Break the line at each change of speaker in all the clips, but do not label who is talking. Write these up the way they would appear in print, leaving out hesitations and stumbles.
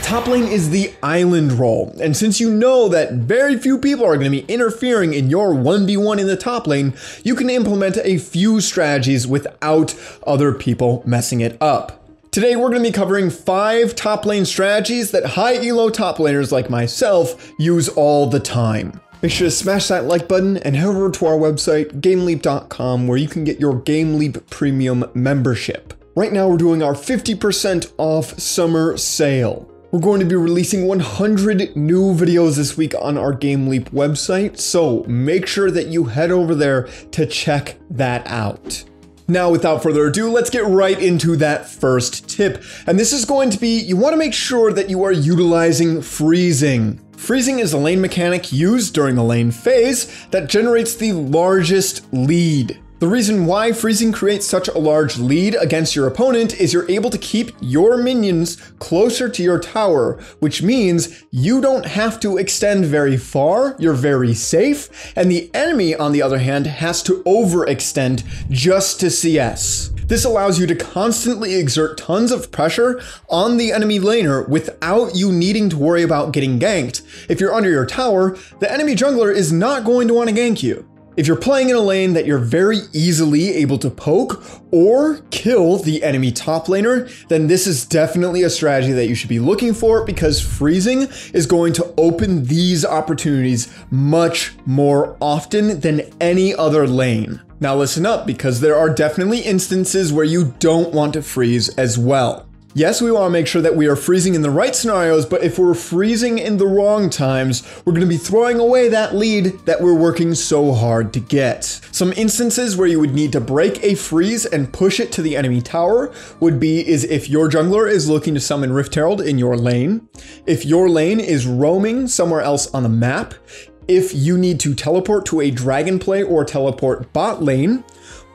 Top lane is the island role, and since you know that very few people are going to be interfering in your 1v1 in the top lane, you can implement a few strategies without other people messing it up. Today we're going to be covering 5 top lane strategies that high elo top laners like myself use all the time. Make sure to smash that like button and head over to our website, GameLeap.com, where you can get your GameLeap Premium membership. Right now we're doing our 50% off summer sale. We're going to be releasing 100 new videos this week on our GameLeap website, so make sure that you head over there to check that out. Now, without further ado, let's get right into that first tip. And this is going to be, you want to make sure that you are utilizing freezing. Freezing is a lane mechanic used during the lane phase that generates the largest lead. The reason why freezing creates such a large lead against your opponent is you're able to keep your minions closer to your tower, which means you don't have to extend very far, you're very safe, and the enemy, on the other hand, has to overextend just to CS. This allows you to constantly exert tons of pressure on the enemy laner without you needing to worry about getting ganked. If you're under your tower, the enemy jungler is not going to want to gank you. If you're playing in a lane that you're very easily able to poke or kill the enemy top laner, then this is definitely a strategy that you should be looking for, because freezing is going to open these opportunities much more often than any other lane. Now listen up, because there are definitely instances where you don't want to freeze as well. Yes, we want to make sure that we are freezing in the right scenarios, but if we're freezing in the wrong times, we're going to be throwing away that lead that we're working so hard to get. Some instances where you would need to break a freeze and push it to the enemy tower would be if your jungler is looking to summon Rift Herald in your lane, if your lane is roaming somewhere else on the map, if you need to teleport to a dragon play or teleport bot lane,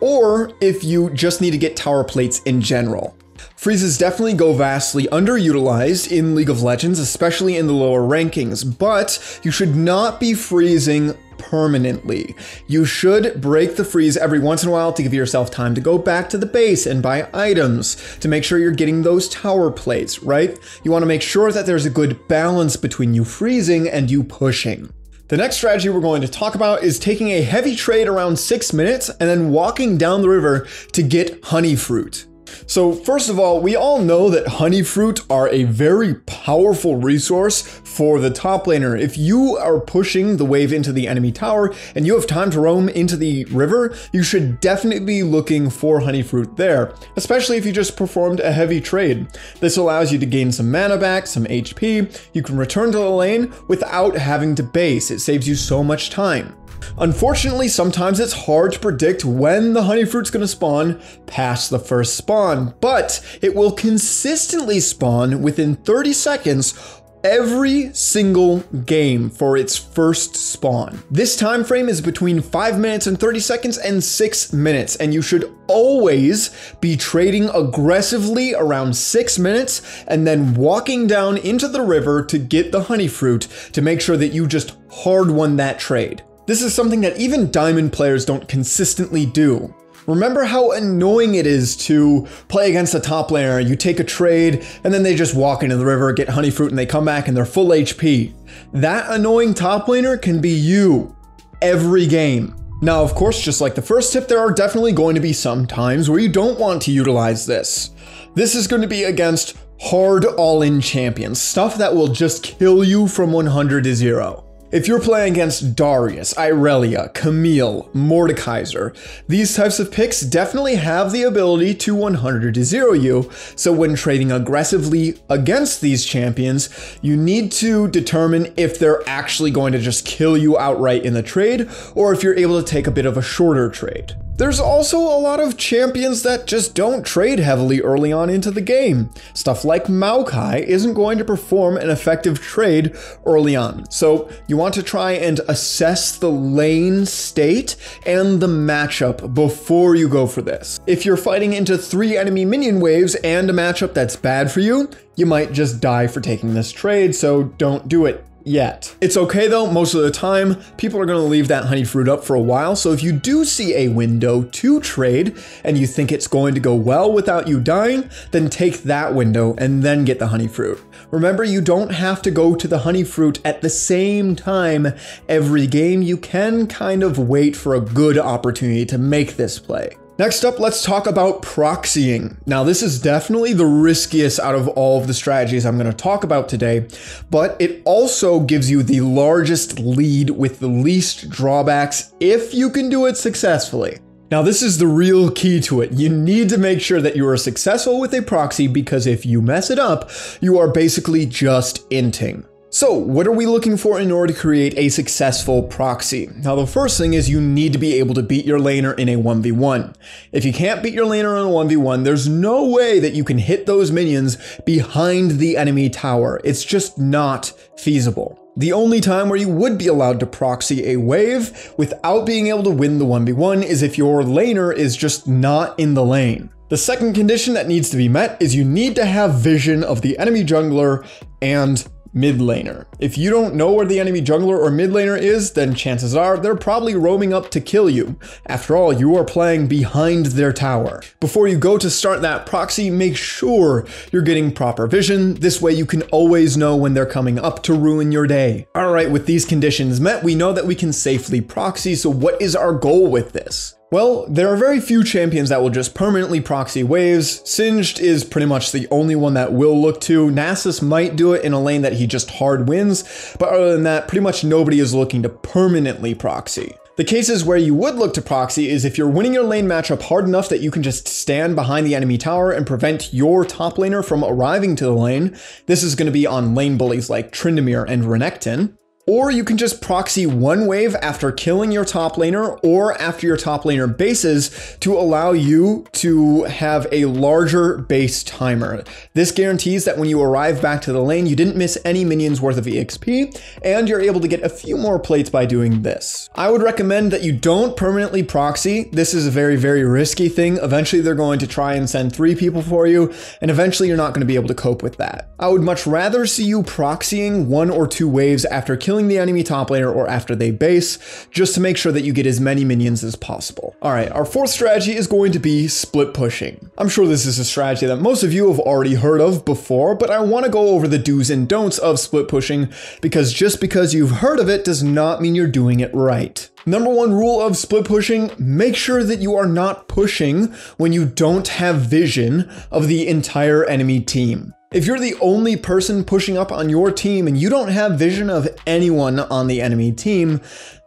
or if you just need to get tower plates in general. Freezes definitely go vastly underutilized in League of Legends, especially in the lower rankings, but you should not be freezing permanently. You should break the freeze every once in a while to give yourself time to go back to the base and buy items to make sure you're getting those tower plates, right? You want to make sure that there's a good balance between you freezing and you pushing. The next strategy we're going to talk about is taking a heavy trade around 6 minutes and then walking down the river to get honey fruit. So first of all, we all know that honey fruit are a very powerful resource for the top laner. If you are pushing the wave into the enemy tower and you have time to roam into the river, you should definitely be looking for honey fruit there, especially if you just performed a heavy trade. This allows you to gain some mana back, some HP. You can return to the lane without having to base. It saves you so much time. Unfortunately, sometimes it's hard to predict when the honey fruit's going to spawn past the first spawn, but it will consistently spawn within 30 seconds every single game for its first spawn. This time frame is between 5 minutes and 30 seconds and 6 minutes, and you should always be trading aggressively around 6 minutes and then walking down into the river to get the honey fruit to make sure that you just hard won that trade. This is something that even diamond players don't consistently do. Remember how annoying it is to play against a top laner. You take a trade and then they just walk into the river, get honey fruit, and they come back and they're full HP. That annoying top laner can be you every game. Now, of course, just like the first tip, there are definitely going to be some times where you don't want to utilize this. This is going to be against hard all-in champions, stuff that will just kill you from 100 to 0. If you're playing against Darius, Irelia, Camille, Mordekaiser, these types of picks definitely have the ability to 100 to 0 you, so when trading aggressively against these champions, you need to determine if they're actually going to just kill you outright in the trade, or if you're able to take a bit of a shorter trade. There's also a lot of champions that just don't trade heavily early on into the game. Stuff like Maokai isn't going to perform an effective trade early on. So you want to try and assess the lane state and the matchup before you go for this. If you're fighting into 3 enemy minion waves and a matchup that's bad for you, you might just die for taking this trade, so don't do it. yet. It's okay though, most of the time, people are gonna leave that honey fruit up for a while, so if you do see a window to trade and you think it's going to go well without you dying, then take that window and then get the honey fruit. Remember, you don't have to go to the honey fruit at the same time every game. You can kind of wait for a good opportunity to make this play. Next up, let's talk about proxying. Now, this is definitely the riskiest out of all of the strategies I'm going to talk about today, but it also gives you the largest lead with the least drawbacks if you can do it successfully. Now, this is the real key to it. You need to make sure that you are successful with a proxy, because if you mess it up, you are basically just inting. So what are we looking for in order to create a successful proxy? Now, the first thing is you need to be able to beat your laner in a 1v1. If you can't beat your laner in a 1v1, there's no way that you can hit those minions behind the enemy tower. It's just not feasible. The only time where you would be allowed to proxy a wave without being able to win the 1v1 is if your laner is just not in the lane. The second condition that needs to be met is you need to have vision of the enemy jungler and mid laner. If you don't know where the enemy jungler or mid laner is, then chances are they're probably roaming up to kill you. After all, you are playing behind their tower. Before you go to start that proxy, make sure you're getting proper vision. This way you can always know when they're coming up to ruin your day. All right, with these conditions met, we know that we can safely proxy. So what is our goal with this? Well, there are very few champions that will just permanently proxy waves. Singed is pretty much the only one that will look to. Nasus might do it in a lane that he just hard wins, but other than that, pretty much nobody is looking to permanently proxy. The cases where you would look to proxy is if you're winning your lane matchup hard enough that you can just stand behind the enemy tower and prevent your top laner from arriving to the lane. This is going to be on lane bullies like Tryndamere and Renekton. Or you can just proxy one wave after killing your top laner or after your top laner bases to allow you to have a larger base timer. This guarantees that when you arrive back to the lane, you didn't miss any minions worth of EXP, and you're able to get a few more plates by doing this. I would recommend that you don't permanently proxy. This is a very, very risky thing. Eventually they're going to try and send 3 people for you, and eventually you're not going to be able to cope with that. I would much rather see you proxying 1 or 2 waves after killing the enemy top laner or after they base, just to make sure that you get as many minions as possible. All right, our fourth strategy is going to be split pushing. I'm sure this is a strategy that most of you have already heard of before, but I want to go over the do's and don'ts of split pushing, because just because you've heard of it does not mean you're doing it right. Number 1 rule of split pushing, make sure that you are not pushing when you don't have vision of the entire enemy team. If you're the only person pushing up on your team and you don't have vision of anyone on the enemy team,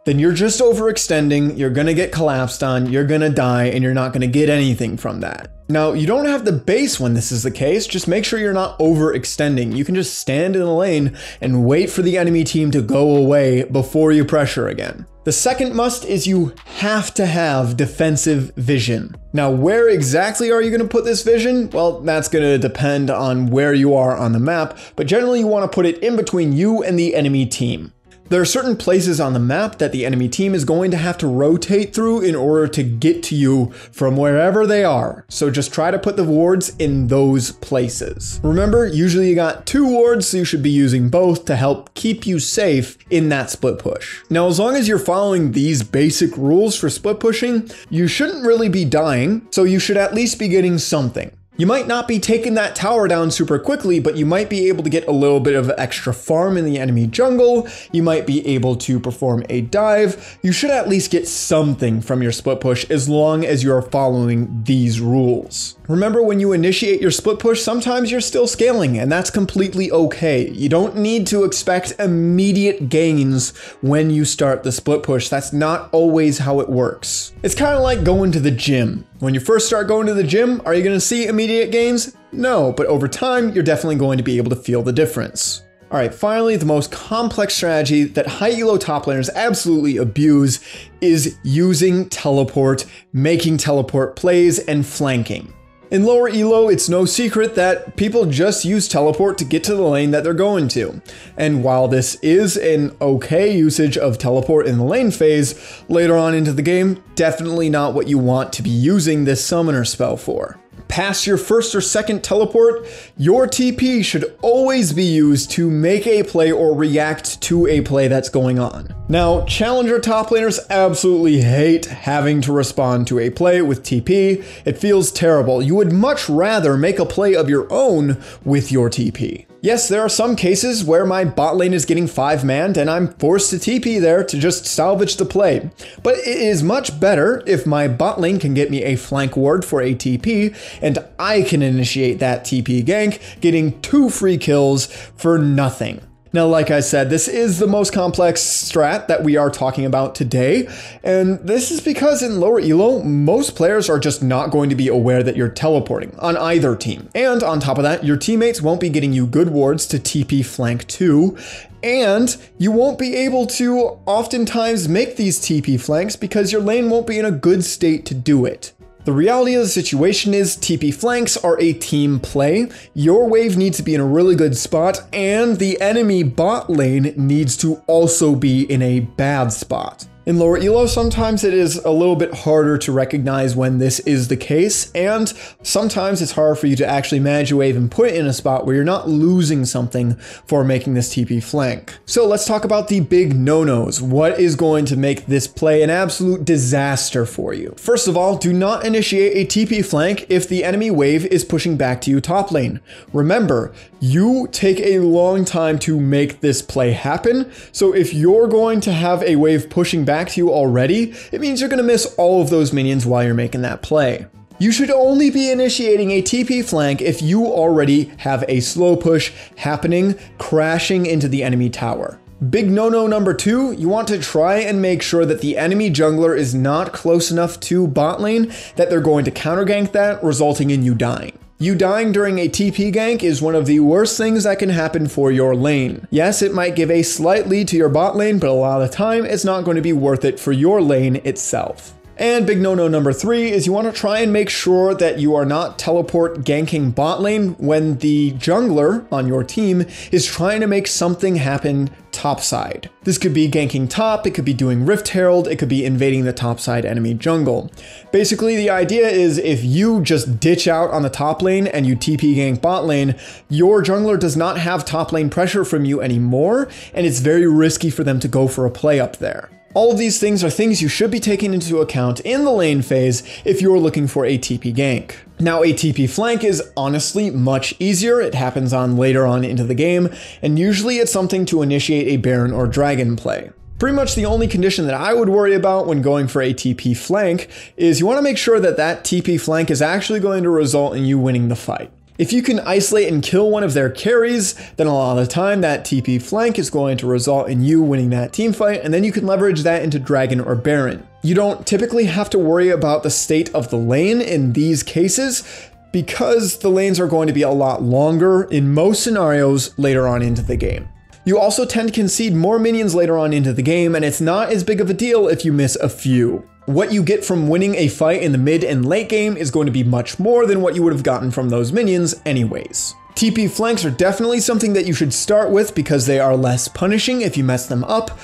then you're just overextending, you're gonna get collapsed on, you're gonna die, and you're not gonna get anything from that. Now, you don't have the base when this is the case, just make sure you're not overextending. You can just stand in the lane and wait for the enemy team to go away before you pressure again. The second must is you have to have defensive vision. Now, where exactly are you going to put this vision? Well, that's going to depend on where you are on the map, but generally you want to put it in between you and the enemy team. There are certain places on the map that the enemy team is going to have to rotate through in order to get to you from wherever they are. So just try to put the wards in those places. Remember, usually you got 2 wards, so you should be using both to help keep you safe in that split push. Now, as long as you're following these basic rules for split pushing, you shouldn't really be dying, so you should at least be getting something. You might not be taking that tower down super quickly, but you might be able to get a little bit of extra farm in the enemy jungle. You might be able to perform a dive. You should at least get something from your split push as long as you are following these rules. Remember, when you initiate your split push, sometimes you're still scaling, and that's completely okay. You don't need to expect immediate gains when you start the split push. That's not always how it works. It's kind of like going to the gym. When you first start going to the gym, are you going to see immediate gains? No, but over time, you're definitely going to be able to feel the difference. All right, finally, the most complex strategy that high elo top laners absolutely abuse is using teleport, making teleport plays, and flanking. In lower elo, it's no secret that people just use teleport to get to the lane that they're going to. And while this is an okay usage of teleport in the lane phase, later on into the game, definitely not what you want to be using this summoner spell for. past your first or second teleport, your TP should always be used to make a play or react to a play that's going on. Now, challenger top laners absolutely hate having to respond to a play with TP. It feels terrible. You would much rather make a play of your own with your TP. Yes, there are some cases where my bot lane is getting 5-manned and I'm forced to TP there to just salvage the play. But it is much better if my bot lane can get me a flank ward for a TP and I can initiate that TP gank, getting 2 free kills for nothing. Now, like I said, this is the most complex strat that we are talking about today, and this is because in lower elo, most players are just not going to be aware that you're teleporting on either team. And on top of that, your teammates won't be getting you good wards to TP flank too, and you won't be able to oftentimes make these TP flanks because your lane won't be in a good state to do it. The reality of the situation is TP flanks are a team play. Your wave needs to be in a really good spot and the enemy bot lane needs to also be in a bad spot. In lower elo, sometimes it is a little bit harder to recognize when this is the case, and sometimes it's hard for you to actually manage a wave and put it in a spot where you're not losing something for making this TP flank. So let's talk about the big no-nos. What is going to make this play an absolute disaster for you? First of all, do not initiate a TP flank if the enemy wave is pushing back to you top lane. Remember, you take a long time to make this play happen, so if you're going to have a wave pushing back to you already, it means you're going to miss all of those minions while you're making that play. You should only be initiating a TP flank if you already have a slow push happening, crashing into the enemy tower. Big no-no number 2, you want to try and make sure that the enemy jungler is not close enough to bot lane that they're going to counter gank that, resulting in you dying. You dying during a TP gank is one of the worst things that can happen for your lane. Yes, it might give a slight lead to your bot lane, but a lot of the time it's not going to be worth it for your lane itself. And big no-no number 3 is you want to try and make sure that you are not teleport ganking bot lane when the jungler on your team is trying to make something happen topside. This could be ganking top, it could be doing Rift Herald, it could be invading the topside enemy jungle. Basically, the idea is if you just ditch out on the top lane and you TP gank bot lane, your jungler does not have top lane pressure from you anymore, and it's very risky for them to go for a play up there. All of these things are things you should be taking into account in the lane phase if you're looking for a TP gank. Now, a TP flank is honestly much easier. It happens on later on into the game, and usually it's something to initiate a Baron or Dragon play. Pretty much the only condition that I would worry about when going for a TP flank is you want to make sure that that TP flank is actually going to result in you winning the fight. If you can isolate and kill one of their carries, then a lot of the time that TP flank is going to result in you winning that team fight, and then you can leverage that into Dragon or Baron. You don't typically have to worry about the state of the lane in these cases because the lanes are going to be a lot longer in most scenarios later on into the game. You also tend to concede more minions later on into the game, and it's not as big of a deal if you miss a few. What you get from winning a fight in the mid and late game is going to be much more than what you would have gotten from those minions anyways. TP flanks are definitely something that you should start with because they are less punishing if you mess them up.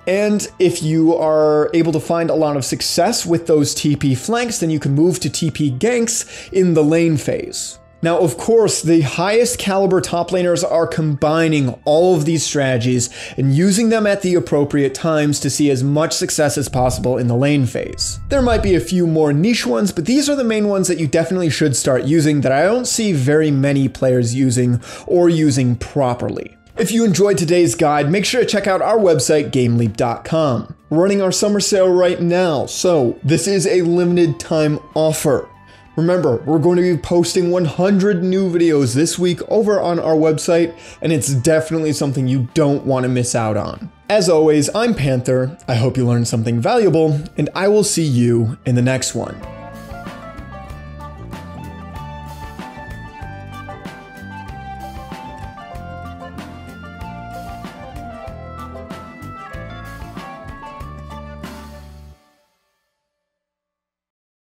And if you are able to find a lot of success with those TP flanks, then you can move to TP ganks in the lane phase. Now, of course, the highest caliber top laners are combining all of these strategies and using them at the appropriate times to see as much success as possible in the lane phase. There might be a few more niche ones, but these are the main ones that you definitely should start using that I don't see very many players using or using properly. If you enjoyed today's guide, make sure to check out our website, GameLeap.com. We're running our summer sale right now, so this is a limited time offer. Remember, we're going to be posting 100 new videos this week over on our website, and it's definitely something you don't want to miss out on. As always, I'm Panther. I hope you learned something valuable, and I will see you in the next one.